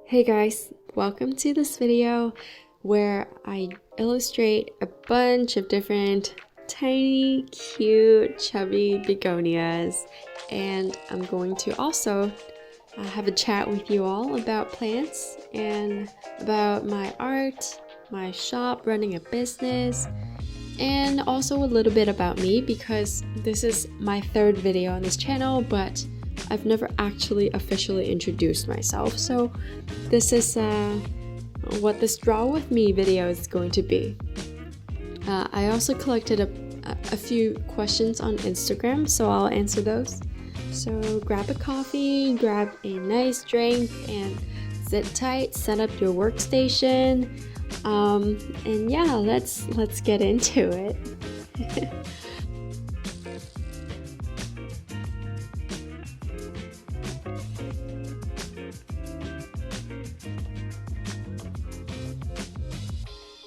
Hey guys, welcome to this video where I illustrate a bunch of different tiny, cute, chubby begonias, and I'm going to also have a chat with you all about plants and about my art, my shop, running a business, and also a little bit about me because this is my third video on this channel, but I've never actually officially introduced myself, so this is what this Draw With Me video is going to be. I also collected a few questions on Instagram, so I'll answer those. So grab a coffee, grab a nice drink, and sit tight, set up your workstation, and yeah, let's get into it.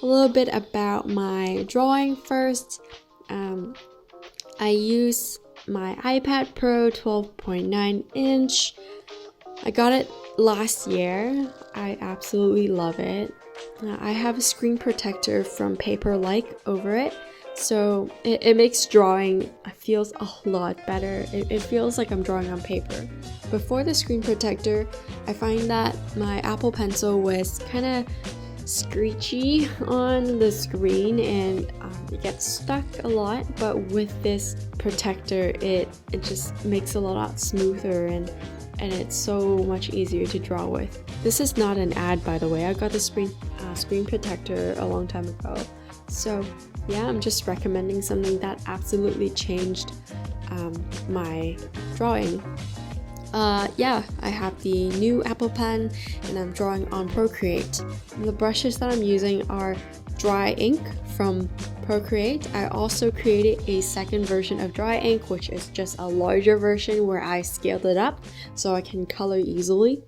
A little bit about my drawing first. I use my iPad Pro 12.9 inch. I got it last year. I absolutely love it. I have a screen protector from Paperlike over it, so it makes drawing feels a lot better. It feels like I'm drawing on paper. Before the screen protector, I find that my Apple Pencil was kind of screechy on the screen and it gets stuck a lot, but with this protector it just makes it a lot smoother and it's so much easier to draw with. This is not an ad, by the way. I got the screen protector a long time ago, so yeah, I'm just recommending something that absolutely changed my drawing. Yeah, I have the new Apple Pen and I'm drawing on Procreate. And the brushes that I'm using are dry ink from Procreate. I also created a second version of dry ink, which is just a larger version where I scaled it up so I can color easily.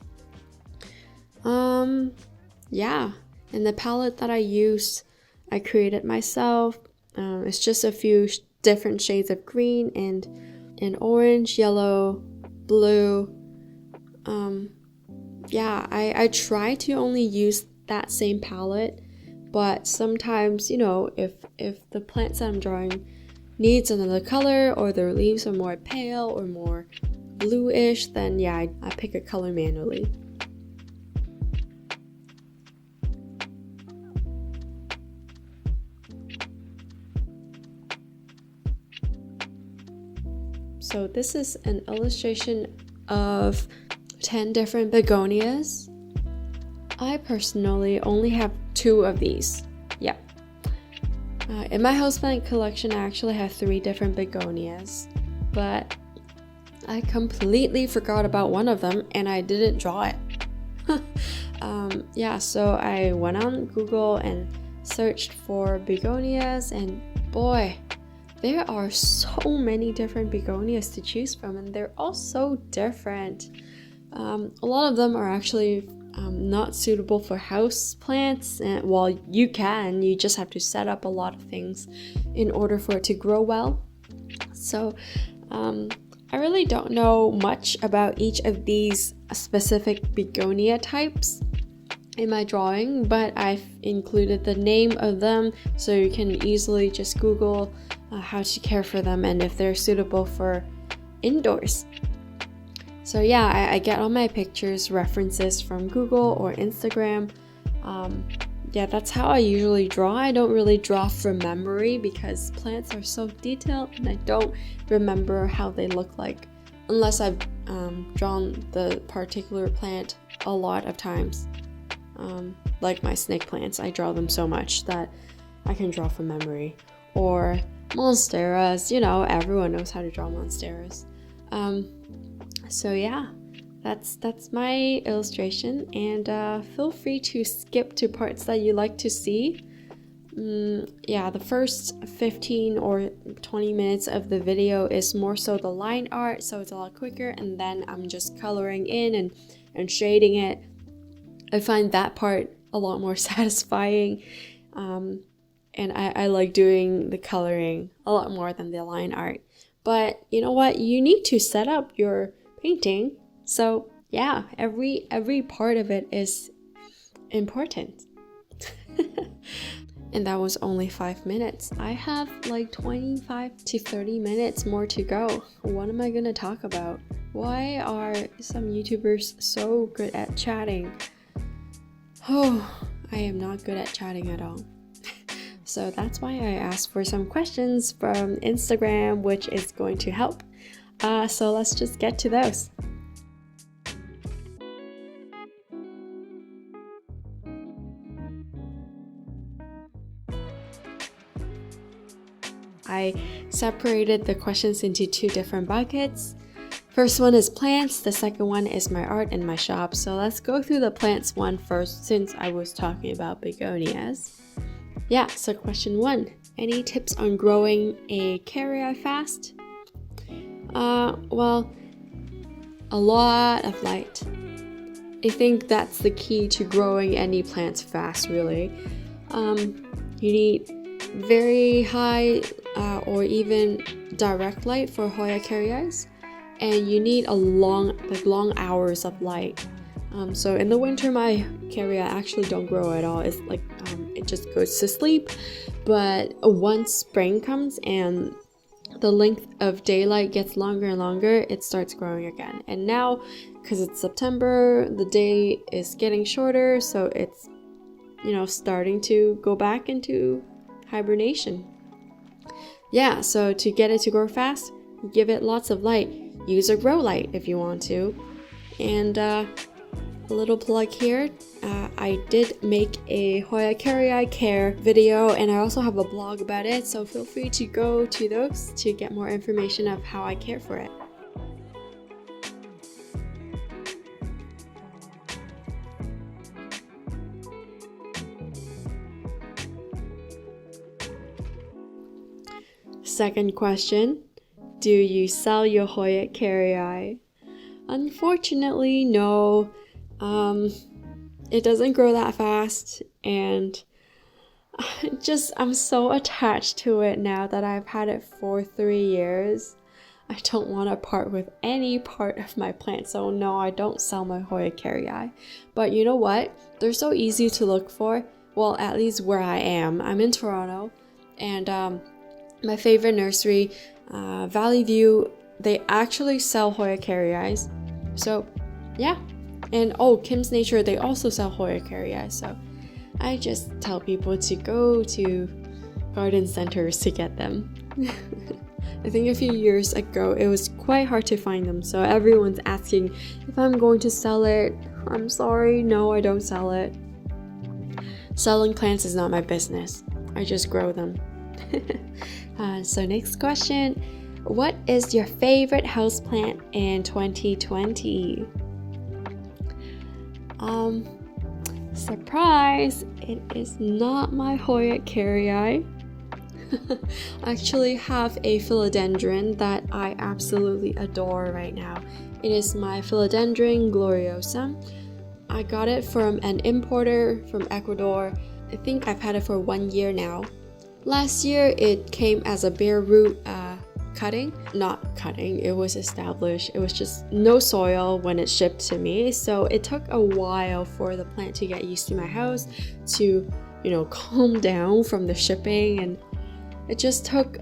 Yeah, and the palette that I use, I created myself. It's just a few different shades of green and orange, yellow, blue. Yeah, I try to only use that same palette, but sometimes, you know, if the plants that I'm drawing needs another color or their leaves are more pale or more bluish, then yeah, I pick a color manually. So this is an illustration of 10 different begonias. I personally only have 2 of these. Yeah. In my houseplant collection, I actually have 3 different begonias, but I completely forgot about one of them and I didn't draw it. Yeah, so I went on Google and searched for begonias, and boy, there are so many different begonias to choose from, and they're all so different. A lot of them are actually not suitable for house plants, and while you just have to set up a lot of things in order for it to grow well. So I really don't know much about each of these specific begonia types in my drawing, but I've included the name of them so you can easily just Google how to care for them and if they're suitable for indoors. So yeah, I get all my pictures references from Google or Instagram. Yeah, that's how I usually draw. I don't really draw from memory because plants are so detailed and I don't remember how they look like unless I've drawn the particular plant a lot of times. Like my snake plants, I draw them so much that I can draw from memory. Or monsteras, you know, everyone knows how to draw monsteras. So yeah, that's my illustration, and feel free to skip to parts that you like to see. Yeah, the first 15 or 20 minutes of the video is more so the line art, so it's a lot quicker, and then I'm just coloring in and shading it. I find that part a lot more satisfying, and I like doing the coloring a lot more than the line art. But you know what? You need to set up your painting, so yeah, every part of it is important. And that was only 5 minutes. I have like 25 to 30 minutes more to go. What am I gonna talk about? Why are some YouTubers so good at chatting? Oh, I am not good at chatting at all. So that's why I asked for some questions from Instagram, which is going to help. So let's just get to those. I separated the questions into 2 different buckets. First one is plants, the second one is my art and my shop. So let's go through the plants one first, since I was talking about begonias. Yeah, so question 1, any tips on growing a kerrii fast? Well, a lot of light. I think that's the key to growing any plants fast, really. You need very high or even direct light for Hoya kerrii, and you need a long hours of light. So in the winter, my kerrii actually don't grow at all. It's like it just goes to sleep. But once spring comes and the length of daylight gets longer and longer, it starts growing again. And now, because it's September, the day is getting shorter, so it's, starting to go back into hibernation. Yeah, so to get it to grow fast, give it lots of light. Use a grow light if you want to. And a little plug here, I did make a Hoya kerrii care video, and I also have a blog about it, so feel free to go to those to get more information of how I care for it. Second question, do you sell your Hoya kerrii? Unfortunately, no. It doesn't grow that fast, and I'm so attached to it now that I've had it for 3 years. I don't want to part with any part of my plant, so no, I don't sell my Hoya kerrii. But you know what? They're so easy to look for. Well, at least where I am. I'm in Toronto, and my favorite nursery, Valley View, they actually sell Hoya kerrii. So yeah. And Kim's Nature, they also sell Hoya kerrii. So I just tell people to go to garden centers to get them. I think a few years ago it was quite hard to find them, so everyone's asking if I'm going to sell it. I'm sorry, no, I don't sell it. Selling plants is not my business. I just grow them. So next question, what is your favorite houseplant in 2020? Surprise, it is not my Hoya kerrii. I actually have a philodendron that I absolutely adore right now. It is my philodendron gloriosa. I got it from an importer from Ecuador. I think I've had it for 1 year now. Last year it came as a bare root not cutting, it was established. It was just no soil when it shipped to me, so it took a while for the plant to get used to my house, to calm down from the shipping, and it just took,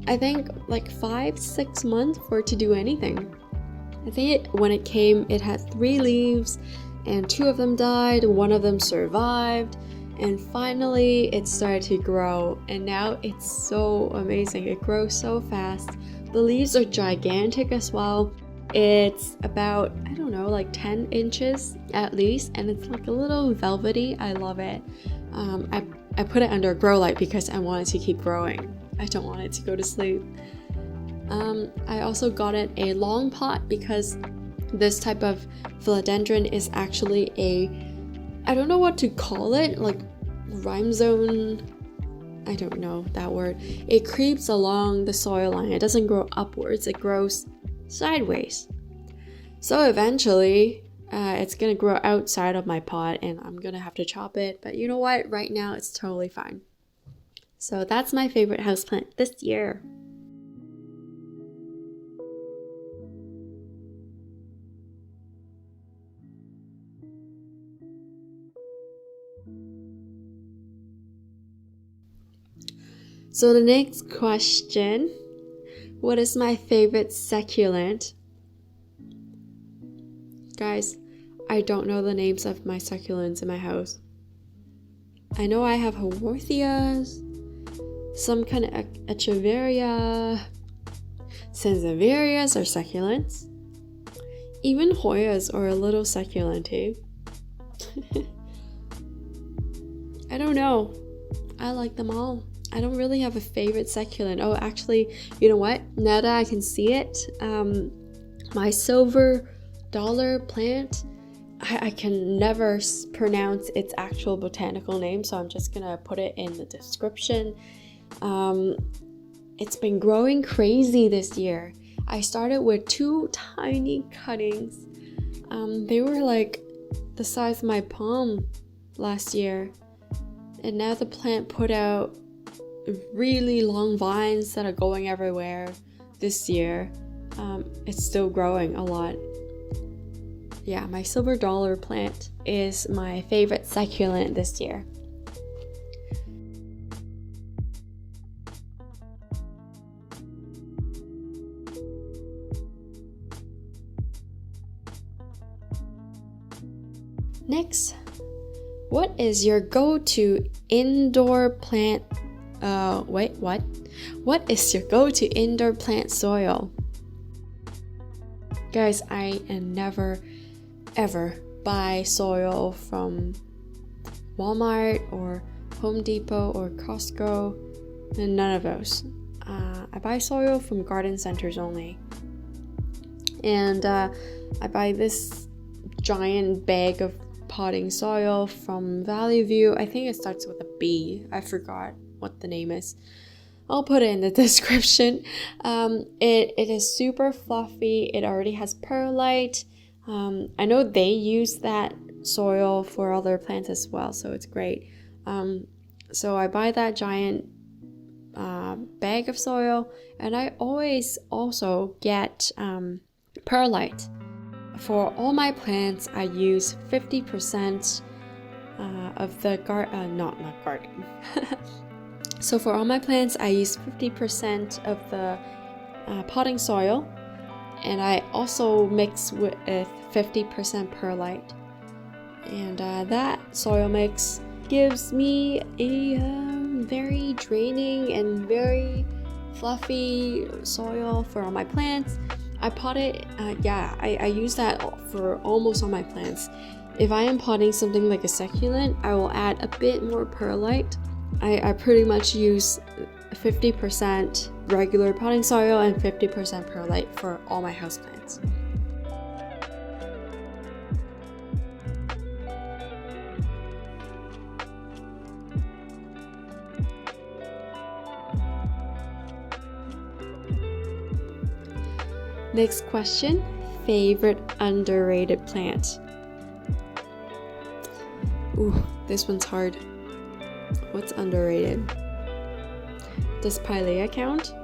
I think, like 5-6 months for it to do anything. I think when it came, it had 3 leaves, and 2 of them died, 1 of them survived, and finally it started to grow, and now it's so amazing. It grows so fast. The leaves are gigantic as well. It's about, I don't know, like 10 inches at least, and it's like a little velvety. I love it. I put it under a grow light because I want it to keep growing. I don't want it to go to sleep. I also got it a long pot because this type of philodendron is actually I don't know what to call it, like rhizome. I don't know that word. It creeps along the soil line. It doesn't grow upwards, it grows sideways. So eventually, it's gonna grow outside of my pot and I'm gonna have to chop it. But you know what? Right now, it's totally fine. So that's my favorite houseplant this year. So the next question, what is my favorite succulent? Guys, I don't know the names of my succulents in my house. I know I have Haworthias, some kind of Echeveria, Sansevierias are succulents. Even Hoyas are a little succulent too. I don't know. I like them all. I don't really have a favorite succulent. Oh, actually, you know what? Now that I can see it, my silver dollar plant, I can never pronounce its actual botanical name, so I'm just gonna put it in the description. It's been growing crazy this year. I started with 2 tiny cuttings. They were like the size of my palm last year, and now the plant put out really long vines that are going everywhere this year. It's still growing a lot. Yeah, my silver dollar plant is my favorite succulent this year. Next, what is your go-to indoor plant? What is your go-to indoor plant soil? Guys, I never ever buy soil from Walmart or Home Depot or Costco, and none of those. I buy soil from garden centers only. And I buy this giant bag of potting soil from Valley View. I think it starts with a B. I forgot what the name is. I'll put it in the description. It is super fluffy. It already has perlite. I know they use that soil for other plants as well, so it's great. So I buy that giant bag of soil, and I always also get perlite. For all my plants, I use 50% of the not garden. So for all my plants, I use 50% of the potting soil, and I also mix with 50% perlite. And that soil mix gives me a very draining and very fluffy soil for all my plants. I pot it, I use that for almost all my plants. If I am potting something like a succulent, I will add a bit more perlite. I pretty much use 50% regular potting soil and 50% perlite for all my houseplants. Next question, favorite underrated plant? Ooh, this one's hard. What's underrated? Does Pilea count?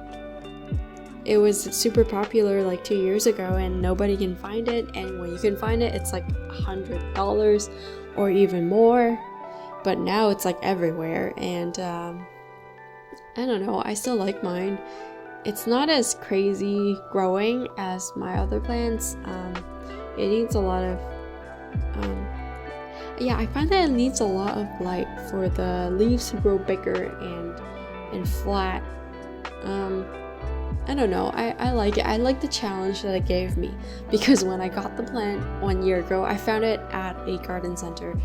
It was super popular like 2 years ago and nobody can find it, and when you can find it, it's like $100 or even more, but now it's like everywhere, and I don't know, I still like mine. It's not as crazy growing as my other plants. It needs a lot of I find that it needs a lot of light for the leaves to grow bigger and flat. I don't know, I like it. I like the challenge that it gave me, because when I got the plant 1 year ago, I found it at a garden center.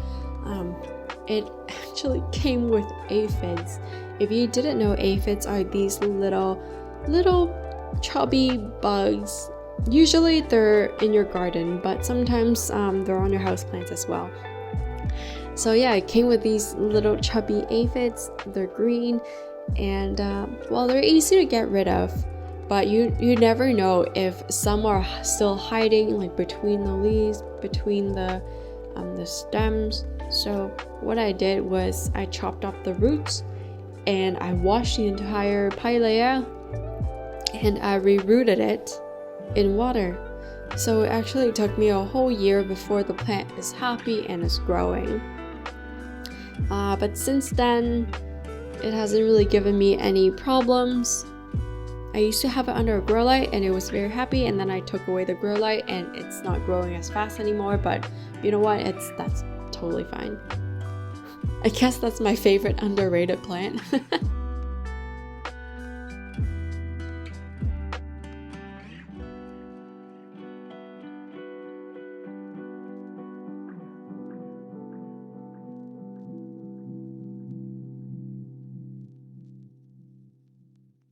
It actually came with aphids. If you didn't know, aphids are these little chubby bugs. Usually they're in your garden, but sometimes they're on your houseplants as well. So yeah, it came with these little chubby aphids. They're green, and they're easy to get rid of, but you never know if some are still hiding like between the leaves, between the stems. So what I did was I chopped off the roots and I washed the entire pilea and I rerooted it in water. So it actually took me a whole year before the plant is happy and is growing. But since then, it hasn't really given me any problems. I used to have it under a grow light and it was very happy, and then I took away the grow light and it's not growing as fast anymore, but you know what, that's totally fine. I guess that's my favorite underrated plant.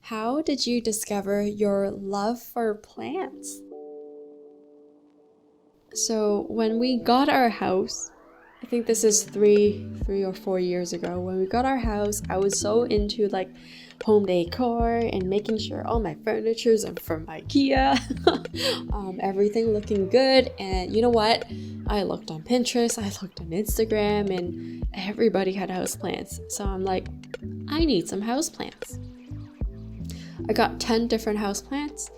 How did you discover your love for plants? So when we got our house, I think this is three or 4 years ago, when we got our house, I was so into like home decor and making sure all my furniture is from IKEA, everything looking good. And you know what? I looked on Pinterest, I looked on Instagram, and everybody had houseplants. So I'm like, I need some houseplants. I got 10 different houseplants.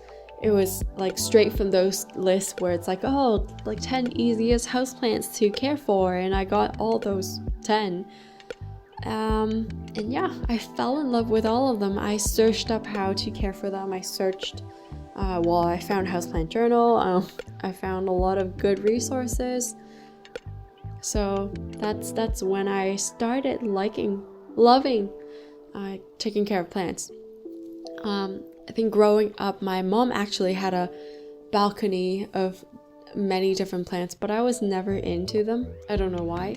It was like straight from those lists where it's like, oh, like 10 easiest houseplants to care for, and I got all those 10. And yeah, I fell in love with all of them. I searched up how to care for them. I searched, I found Houseplant Journal. I found a lot of good resources. So that's when I started loving taking care of plants. I think growing up, my mom actually had a balcony of many different plants, but I was never into them. I don't know why.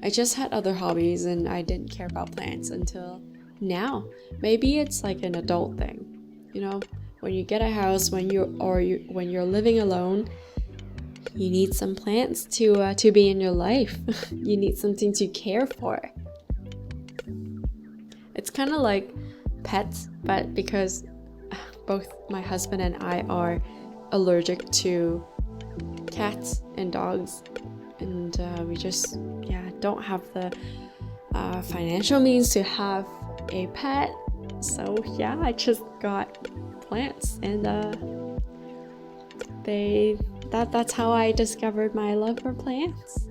I just had other hobbies and I didn't care about plants until now. Maybe it's like an adult thing. You know, when you get a house, when you're living alone, you need some plants to be in your life. You need something to care for. It's kind of like pets, but because both my husband and I are allergic to cats and dogs, and we just don't have the financial means to have a pet. So yeah, I just got plants, and that's how I discovered my love for plants.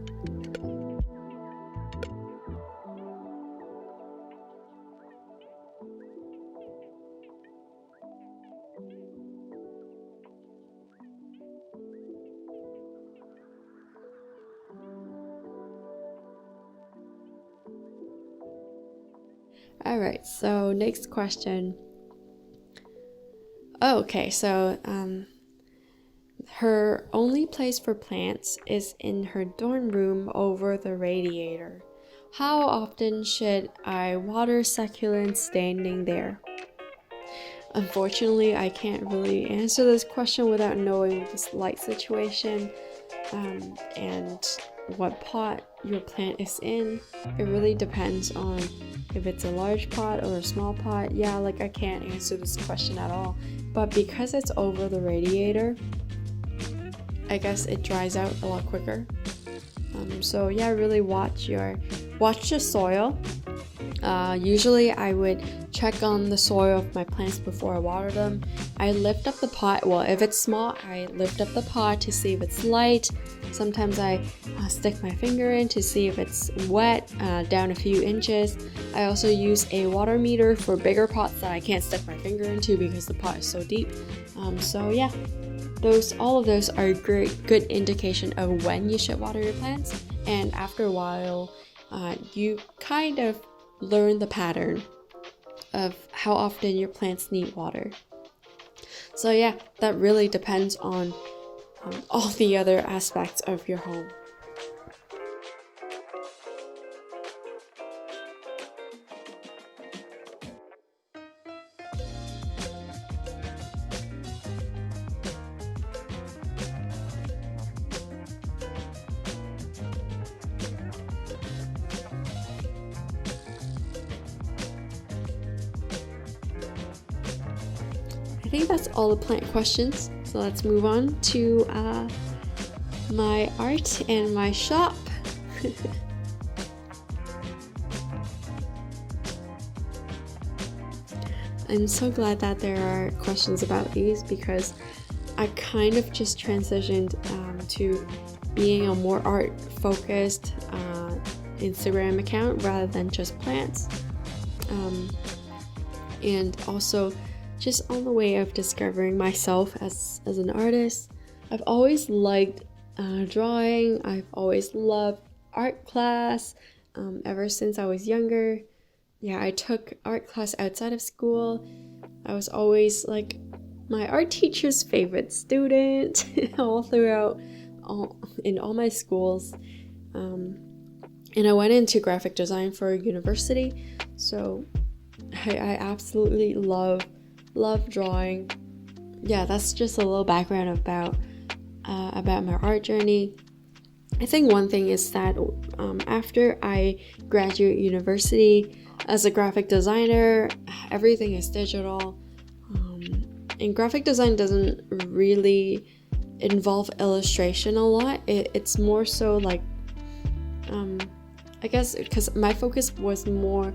Alright, so next question. Okay, so her only place for plants is in her dorm room over the radiator. How often should I water succulents standing there? Unfortunately, I can't really answer this question without knowing the light situation and what pot your plant is in. It really depends on if it's a large pot or a small pot. Yeah, like I can't answer this question at all. But because it's over the radiator, I guess it dries out a lot quicker. So yeah, really watch the soil. Usually I would check on the soil of my plants before I water them. I lift up the pot. Well, if it's small, I lift up the pot to see if it's light. Sometimes I stick my finger in to see if it's wet, down a few inches. I also use a water meter for bigger pots that I can't stick my finger into because the pot is so deep. So yeah, all of those are a good indication of when you should water your plants. And after a while, you kind of learn the pattern of how often your plants need water. So yeah, that really depends on all the other aspects of your home. I think that's all the plant questions. So let's move on to my art and my shop. I'm so glad that there are questions about these because I kind of just transitioned to being a more art focused Instagram account rather than just plants. And also just on the way of discovering myself as an artist. I've always liked drawing. I've always loved art class ever since I was younger. Yeah, I took art class outside of school. I was always like my art teacher's favorite student all throughout in all my schools. And I went into graphic design for university, so I absolutely love drawing. Yeah, that's just a little background about my art journey. I think one thing is that after I graduate university as a graphic designer, everything is digital. And graphic design doesn't really involve illustration a lot. It's more so like, I guess because my focus was more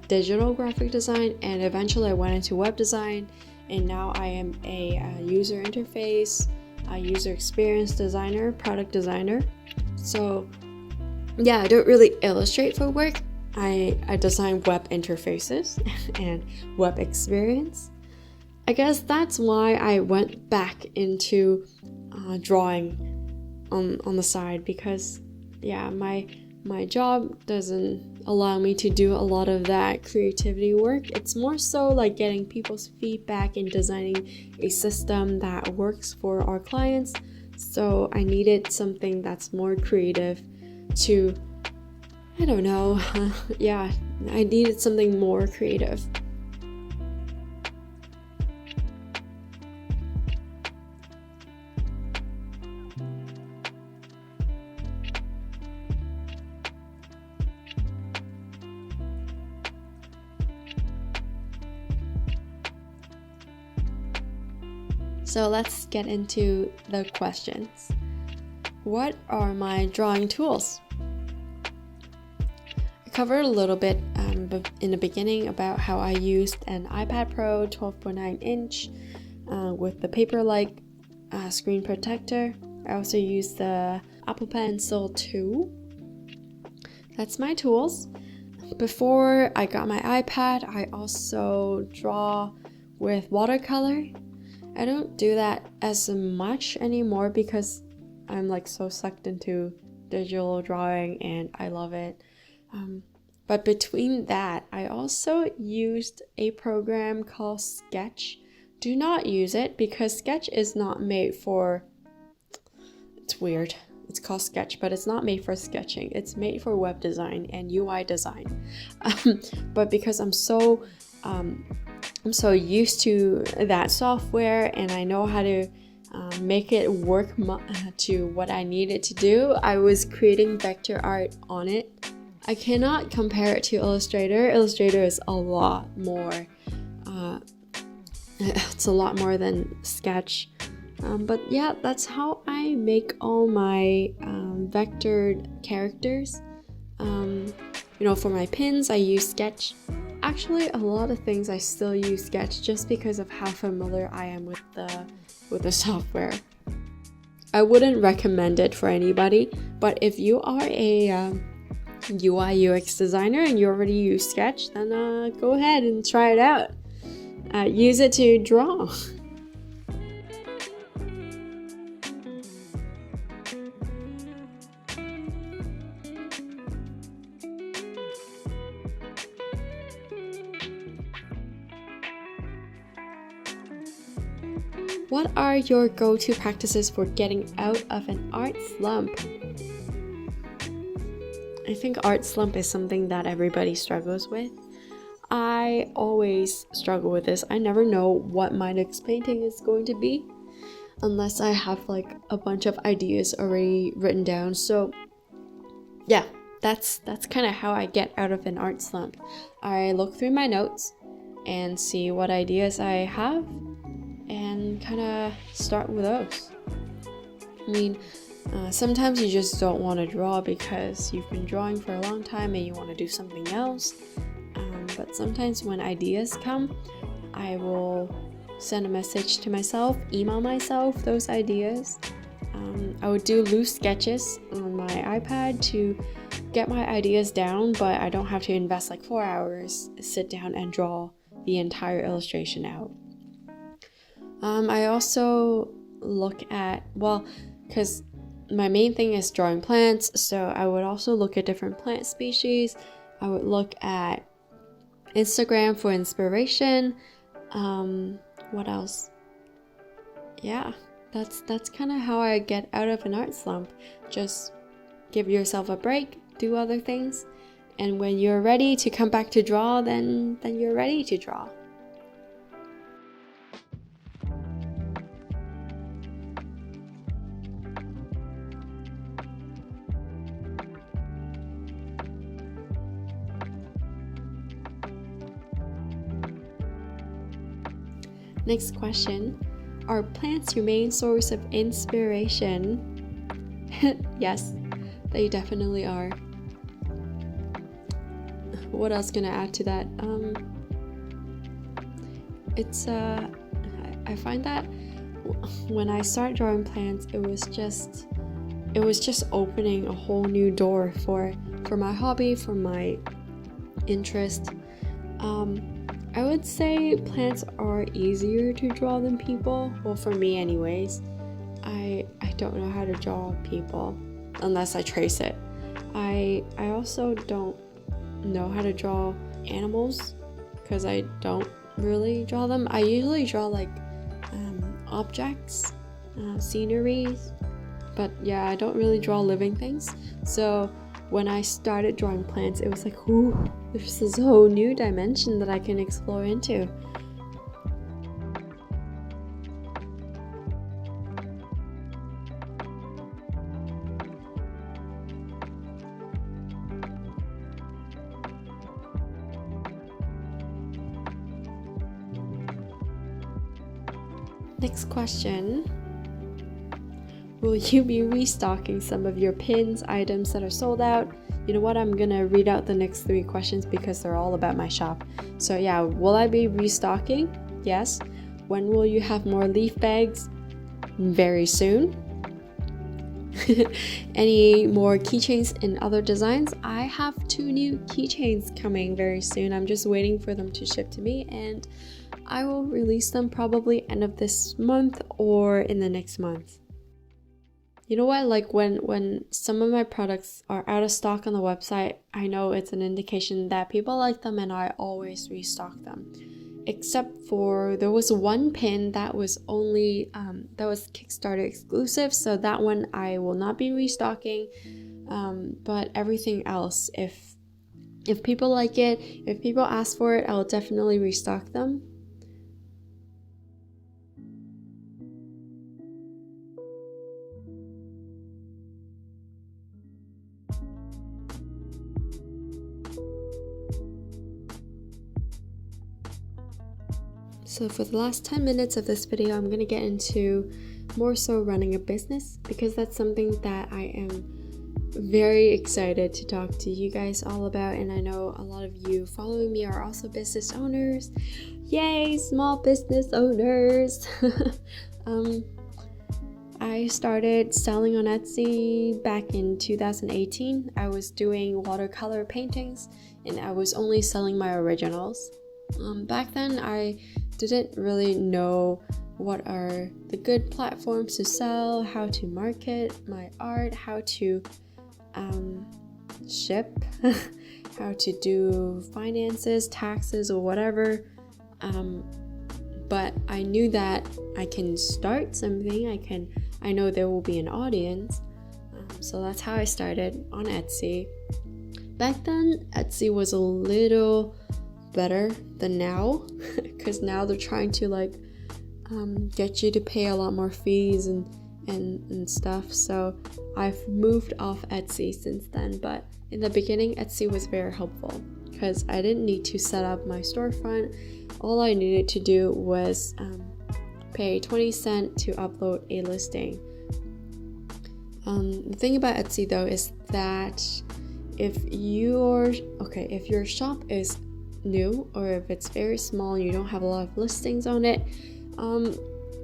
digital graphic design, and eventually I went into web design, and now I am a user interface, a user experience designer, product designer. So yeah, I don't really illustrate for work. I design web interfaces and web experience. I guess that's why I went back into drawing on the side, because yeah, my job doesn't allow me to do a lot of that creativity work. It's more so like getting people's feedback and designing a system that works for our clients. So I needed something that's more creative to, I don't know, yeah, I needed something more creative. So let's get into the questions. What are my drawing tools? I covered a little bit in the beginning about how I used an iPad Pro 12.9 inch with the Paperlike screen protector. I also used the Apple Pencil 2. That's my tools. Before I got my iPad, I also draw with watercolor. I don't do that as much anymore because I'm like so sucked into digital drawing and I love it. But between that, I also used a program called Sketch. Do not use it because Sketch is not made for... It's weird. It's called Sketch, but it's not made for sketching. It's made for web design and UI design. But because I'm so used to that software and I know how to make it work to what I needed to do, I was creating vector art on it. I cannot compare it to Illustrator. Illustrator is a lot more, it's a lot more than Sketch. But yeah, that's how I make all my vectored characters. For my pins, I use Sketch. Actually, a lot of things I still use Sketch just because of how familiar I am with the software. I wouldn't recommend it for anybody, but if you are a UI UX designer and you already use Sketch, then go ahead and try it out. Use it to draw. What are your go-to practices for getting out of an art slump? I think art slump is something that everybody struggles with. I always struggle with this. I never know what my next painting is going to be unless I have like a bunch of ideas already written down. So yeah, that's kind of how I get out of an art slump. I look through my notes and see what ideas I have and kind of start with those. I mean, sometimes you just don't want to draw because you've been drawing for a long time and you want to do something else. But sometimes when ideas come, I will send a message to myself, email myself those ideas. I would do loose sketches on my iPad to get my ideas down, but I don't have to invest like 4 hours, sit down and draw the entire illustration out. I also look at, well, because my main thing is drawing plants, so I would also look at different plant species. I would look at Instagram for inspiration. What else? Yeah, that's kind of how I get out of an art slump. Just give yourself a break, do other things, and when you're ready to come back to draw, then you're ready to draw. Next question. Are plants your main source of inspiration? Yes, they definitely are. What else can I add to that? I find that when I started drawing plants, it was just opening a whole new door for my hobby, for my interest. I would say plants are easier to draw than people. Well, for me anyways. I don't know how to draw people unless I trace it. I also don't know how to draw animals because I don't really draw them. I usually draw like objects, sceneries, but yeah, I don't really draw living things. So when I started drawing plants, it was like, ooh, there's this whole new dimension that I can explore into. Next question. Will you be restocking some of your pins, items that are sold out? You know what, I'm gonna read out the next 3 questions because they're all about my shop. So yeah, will I be restocking? Yes. When will you have more leaf bags? Very soon. Any more keychains and other designs? I have 2 new keychains coming very soon. I'm just waiting for them to ship to me, and I will release them probably end of this month or in the next month. You know what, like when some of my products are out of stock on the website, I know it's an indication that people like them, and I always restock them. Except for, there was one pin that was only, that was Kickstarter exclusive, so that one I will not be restocking. But everything else, if people like it, if people ask for it, I'll definitely restock them. So for the last 10 minutes of this video, I'm going to get into more so running a business, because that's something that I am very excited to talk to you guys all about, and I know a lot of you following me are also business owners. Yay, small business owners! I started selling on Etsy back in 2018. I was doing watercolor paintings, and I was only selling my originals. Back then, I didn't really know what are the good platforms to sell, how to market my art, how to ship, how to do finances, taxes, or whatever. But I knew that I can start something. I know there will be an audience. So that's how I started on Etsy. Back then, Etsy was a little better than now, because now they're trying to like get you to pay a lot more fees and stuff. So I've moved off Etsy since then, but in the beginning Etsy was very helpful because I didn't need to set up my storefront. All I needed to do was pay 20 cents to upload a listing. The thing about Etsy though is that if your shop is new, or if it's very small and you don't have a lot of listings on it,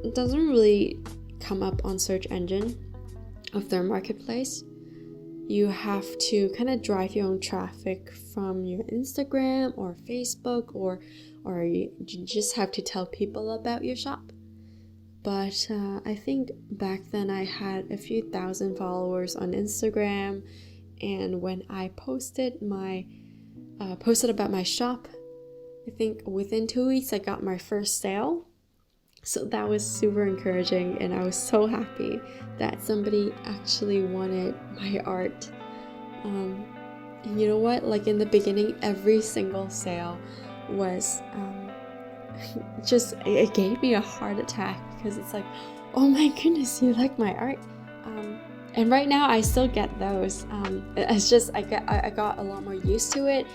it doesn't really come up on search engine of their marketplace. you have to kind of drive your own traffic from your Instagram or Facebook, or you just have to tell people about your shop. But I think back then I had a few thousand followers on Instagram, and when I posted about my shop, I think within 2 weeks I got my first sale. So that was super encouraging, and I was so happy that somebody actually wanted my art. And you know what? Like in the beginning, every single sale was it gave me a heart attack, because it's like, oh my goodness, you like my art. And right now I still get those. It's just I got a lot more used to it,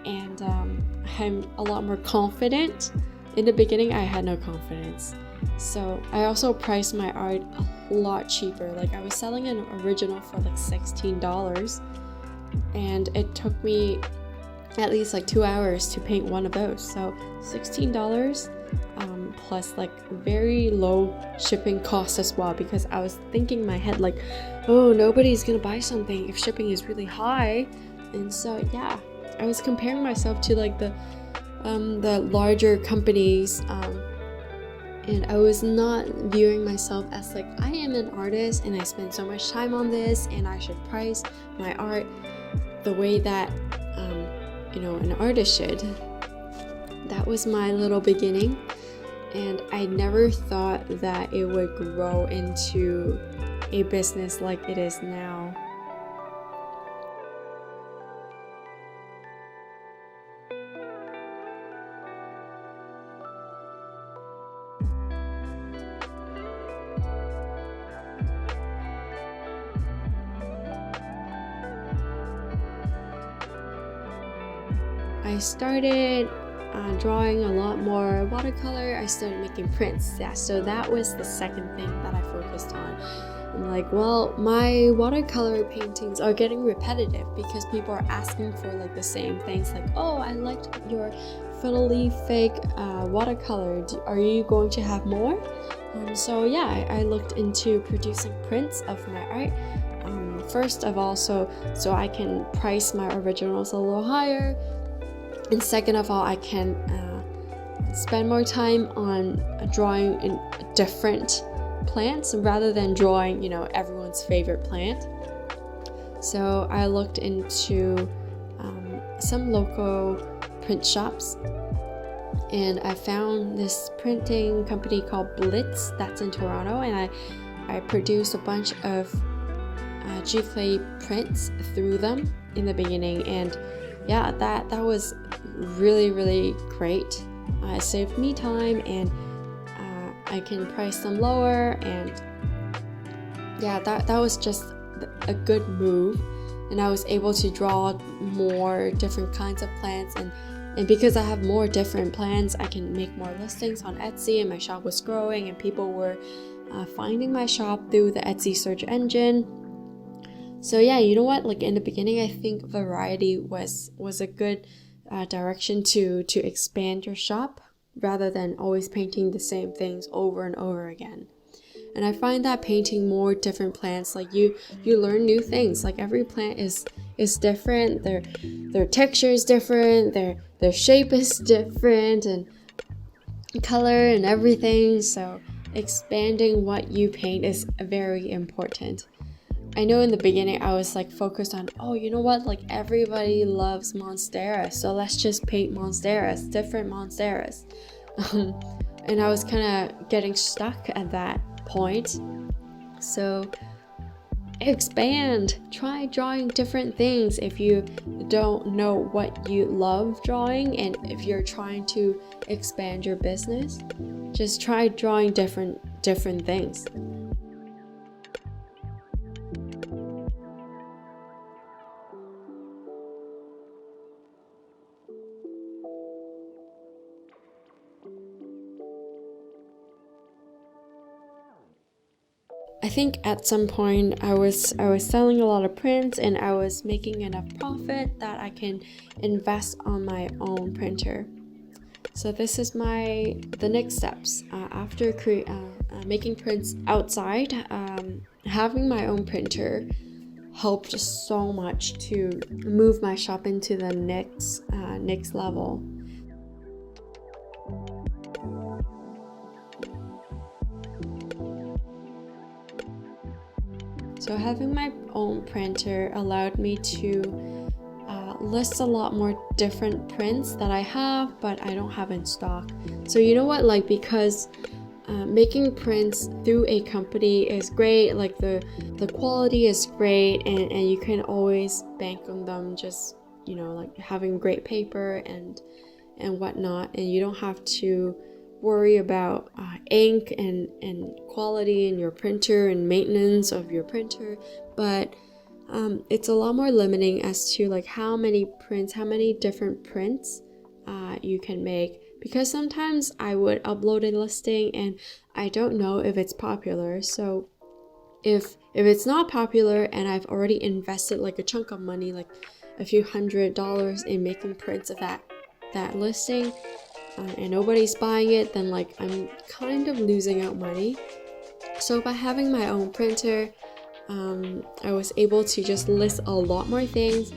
and I'm a lot more confident. In the beginning, I had no confidence. So I also priced my art a lot cheaper. Like I was selling an original for like $16, and it took me at least like 2 hours to paint one of those. So $16 plus like very low shipping costs as well, because I was thinking in my head like, oh, nobody's gonna buy something if shipping is really high. And so yeah, I was comparing myself to like the larger companies, and I was not viewing myself as like, I am an artist and I spend so much time on this and I should price my art the way that an artist should. That was my little beginning, and I never thought that it would grow into a business like it is now. I started drawing a lot more watercolor. I started making prints. Yeah, so that was the second thing that I focused on. I'm like, well, my watercolor paintings are getting repetitive because people are asking for like the same things. Like, oh, I liked your fiddly fake watercolor. Are you going to have more? So yeah, I looked into producing prints of my art. First of all, so I can price my originals a little higher. And second of all, I can spend more time on drawing in different plants rather than drawing, everyone's favorite plant. So I looked into some local print shops, and I found this printing company called Blitz that's in Toronto, and I produced a bunch of G-clay prints through them in the beginning, and yeah, that was really, really great. It saved me time, and I can price them lower, and yeah, that was just a good move. And I was able to draw more different kinds of plants, and because I have more different plants, I can make more listings on Etsy, and my shop was growing, and people were finding my shop through the Etsy search engine. So yeah, you know what? Like in the beginning, I think variety was a good direction to expand your shop rather than always painting the same things over and over again. And I find that painting more different plants, like you learn new things. Like every plant is different. Their texture is different. Their shape is different, and color and everything. So expanding what you paint is very important. I know in the beginning I was like focused on, oh, you know what, like everybody loves monstera, so let's just paint monsteras, different monsteras. And I was kind of getting stuck at that point. So expand, try drawing different things if you don't know what you love drawing, and if you're trying to expand your business, just try drawing different things. I think at some point I was selling a lot of prints, and I was making enough profit that I can invest on my own printer. So this is the next steps after making prints outside. Having my own printer helped so much to move my shop into the next level. So having my own printer allowed me to list a lot more different prints that I have, but I don't have in stock. So you know what, like, because making prints through a company is great, like the quality is great, and you can always bank on them, just, you know, like having great paper and whatnot, and you don't have to worry about ink and quality in your printer and maintenance of your printer. But it's a lot more limiting as to like how many different prints you can make, because sometimes I would upload a listing and I don't know if it's popular. So if it's not popular and I've already invested like a chunk of money, like a few $100s in making prints of that listing, and nobody's buying it, then like I'm kind of losing out money. So by having my own printer, I was able to just list a lot more things,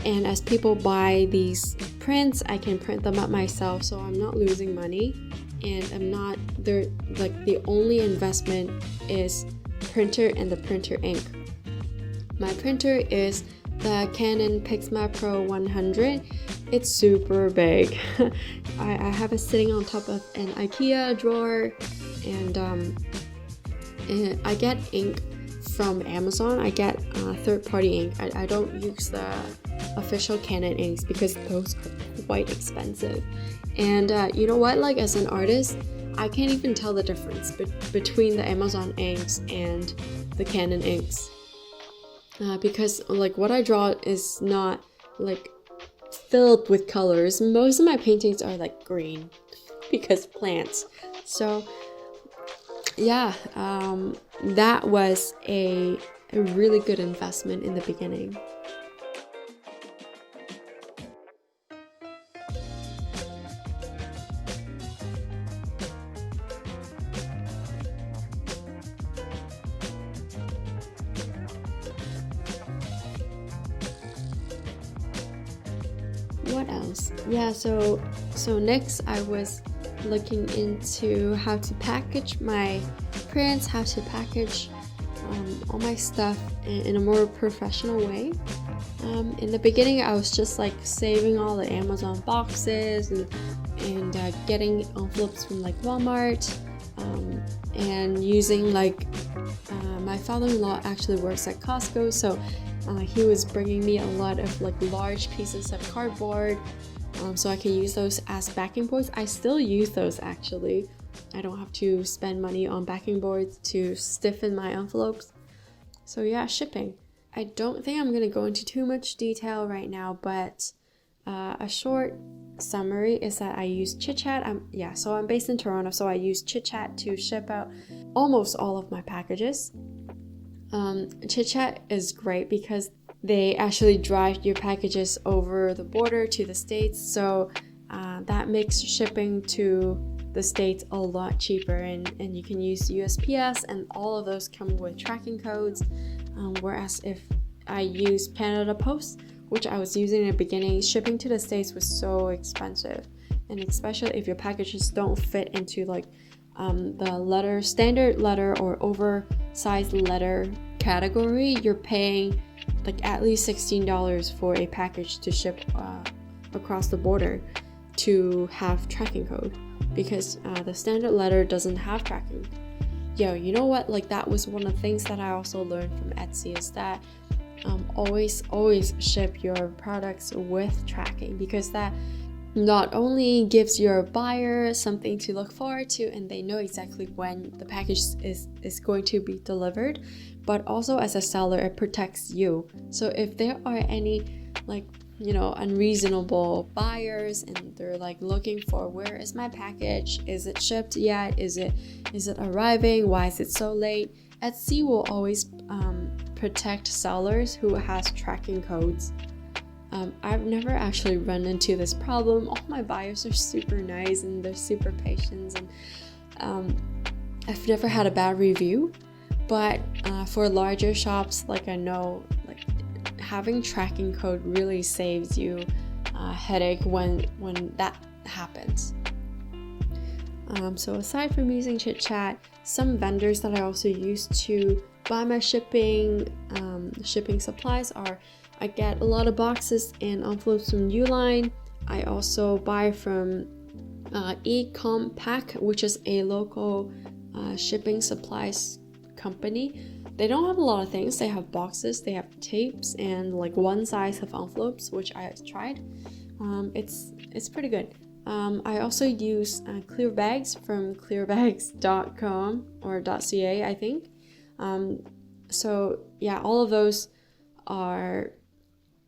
and as people buy these prints, I can print them up myself, so I'm not losing money, and I'm not there. Like the only investment is printer and the printer ink. My printer is the Canon Pixma Pro 100. It's super big. I have it sitting on top of an IKEA drawer, and I get ink from Amazon. I get third-party ink. I don't use the official Canon inks because those are quite expensive. And you know what, like as an artist, I can't even tell the difference between the Amazon inks and the Canon inks, because like what I draw is not like filled with colors. Most of my paintings are like green because plants. So yeah, that was a really good investment in the beginning. What else? Yeah, so next I was looking into how to package my prints, how to package all my stuff in a more professional way. In the beginning, I was just like saving all the Amazon boxes and getting envelopes from like Walmart, and using like my father-in-law actually works at Costco, so he was bringing me a lot of like large pieces of cardboard, so I can use those as backing boards. I still use those actually. I don't have to spend money on backing boards to stiffen my envelopes. So yeah, shipping. I don't think I'm going to go into too much detail right now, but a short summary is that I use Chitchat. So I'm based in Toronto, so I use Chitchat to ship out almost all of my packages. Chitchat is great because they actually drive your packages over the border to the States, so that makes shipping to the States a lot cheaper, and you can use USPS, and all of those come with tracking codes, whereas if I use Canada Post, which I was using in the beginning, shipping to the States was so expensive, and especially if your packages don't fit into like the standard letter or oversized letter category, you're paying like at least $16 for a package to ship across the border to have tracking code, because the standard letter doesn't have tracking. You know what, like that was one of the things that I also learned from Etsy, is that always ship your products with tracking, because that not only gives your buyer something to look forward to and they know exactly when the package is going to be delivered, but also as a seller it protects you. So if there are any like, you know, unreasonable buyers and they're like looking for, where is my package, is it shipped yet, is it arriving, why is it so late, Etsy will always protect sellers who has tracking codes. I've never actually run into this problem. All my buyers are super nice and they're super patient, and I've never had a bad review. But for larger shops, like I know, like having tracking code really saves you a headache when that happens. So aside from using Chitchat, some vendors that I also use to buy my shipping supplies are, I get a lot of boxes and envelopes from Uline. I also buy from Ecompak, which is a local shipping supplies company. They don't have a lot of things. They have boxes, they have tapes, and like one size of envelopes, which I tried. It's pretty good. I also use Clearbags from clearbags.com or .ca, I think. So yeah, all of those are,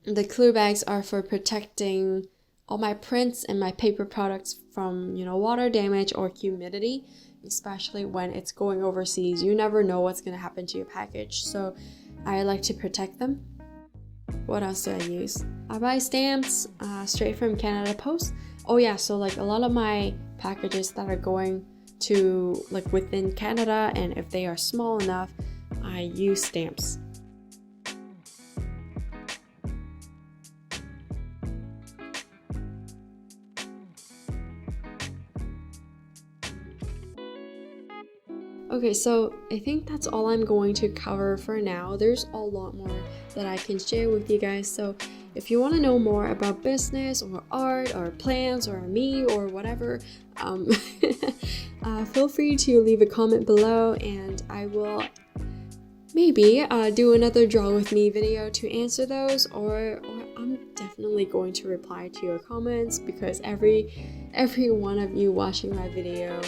the Clearbags are for protecting all my prints and my paper products from, water damage or humidity, especially when it's going overseas. You never know what's going to happen to your package, so I like to protect them. What else do I use? I buy stamps straight from Canada Post. Oh yeah, so like a lot of my packages that are going to like within Canada, and if they are small enough, I use stamps. Okay, so I think that's all I'm going to cover for now. There's a lot more that I can share with you guys, so if you want to know more about business or art or plants or me or whatever, feel free to leave a comment below, and I will maybe do another draw with me video to answer those, or I'm definitely going to reply to your comments, because every one of you watching my video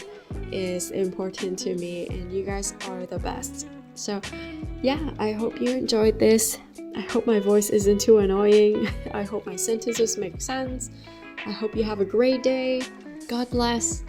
is important to me, and you guys are the best. So yeah, I hope you enjoyed this. I hope my voice isn't too annoying. I hope my sentences make sense. I hope you have a great day. God bless.